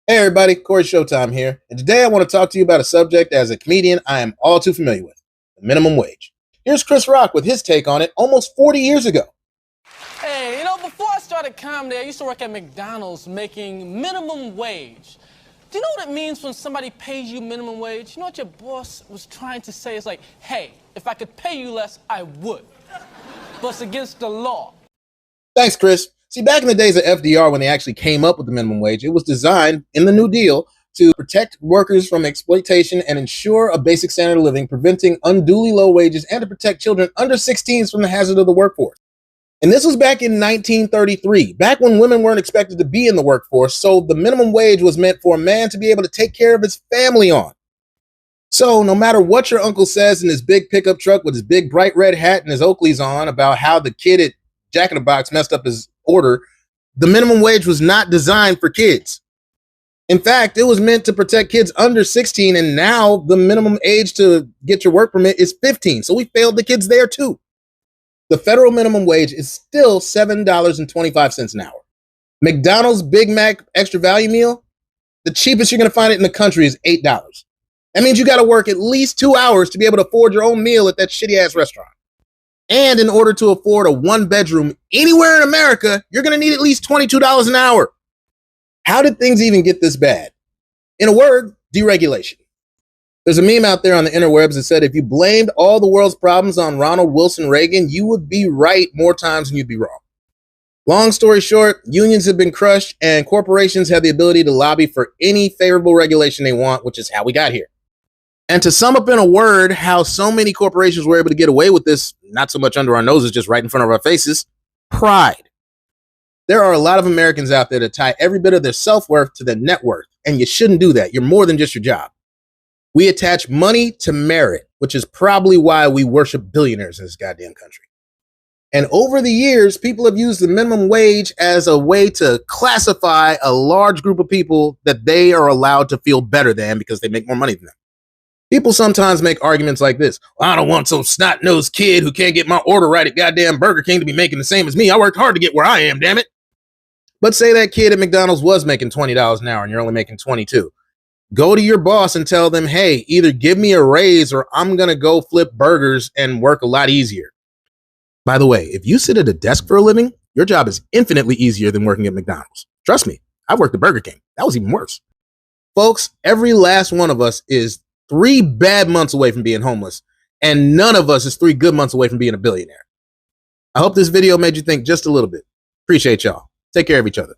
Hey everybody, Corey Showtime here, and today I want to talk to you about a subject as a comedian I am all too familiar with, the minimum wage. Here's Chris Rock with his take on it almost 40 years ago. Hey, before I started comedy, I used to work at McDonald's making minimum wage. Do you know what it means when somebody pays you minimum wage? You know what your boss was trying to say? It's like, hey, if I could pay you less, I would. But it's against the law. Thanks, Chris. See, back in the days of FDR, when they actually came up with the minimum wage, it was designed in the New Deal to protect workers from exploitation and ensure a basic standard of living, preventing unduly low wages, and to protect children under 16 from the hazard of the workforce. And this was back in 1933, back when women weren't expected to be in the workforce, so the minimum wage was meant for a man to be able to take care of his family on. So no matter what your uncle says in his big pickup truck with his big bright red hat and his Oakleys on about how the kid at Jack in the Box messed up his order, the minimum wage was not designed for kids. In fact, it was meant to protect kids under 16, and now the minimum age to get your work permit is 15, so we failed the kids there too. The federal minimum wage is still $7.25 an hour. McDonald's Big Mac extra value meal, the cheapest you're going to find it in the country is $8. That means you got to work at least 2 hours to be able to afford your own meal at that shitty ass restaurant. And in order to afford a one bedroom anywhere in America, you're going to need at least $22 an hour. How did things even get this bad? In a word, deregulation. There's a meme out there on the interwebs that said if you blamed all the world's problems on Ronald Wilson Reagan, you would be right more times than you'd be wrong. Long story short, unions have been crushed and corporations have the ability to lobby for any favorable regulation they want, which is how we got here. And to sum up in a word how so many corporations were able to get away with this, not so much under our noses, just right in front of our faces, pride. There are a lot of Americans out there that tie every bit of their self-worth to their net worth, and you shouldn't do that. You're more than just your job. We attach money to merit, which is probably why we worship billionaires in this goddamn country. And over the years, people have used the minimum wage as a way to classify a large group of people that they are allowed to feel better than because they make more money than them. People sometimes make arguments like this. Well, I don't want some snot-nosed kid who can't get my order right at goddamn Burger King to be making the same as me. I worked hard to get where I am, damn it. But say that kid at McDonald's was making $20 an hour and you're only making 22. Go to your boss and tell them, hey, either give me a raise or I'm going to go flip burgers and work a lot easier. By the way, if you sit at a desk for a living, your job is infinitely easier than working at McDonald's. Trust me, I've worked at Burger King. That was even worse. Folks, every last one of us is 3 bad months away from being homeless, and none of us is 3 good months away from being a billionaire. I hope this video made you think just a little bit. Appreciate y'all. Take care of each other.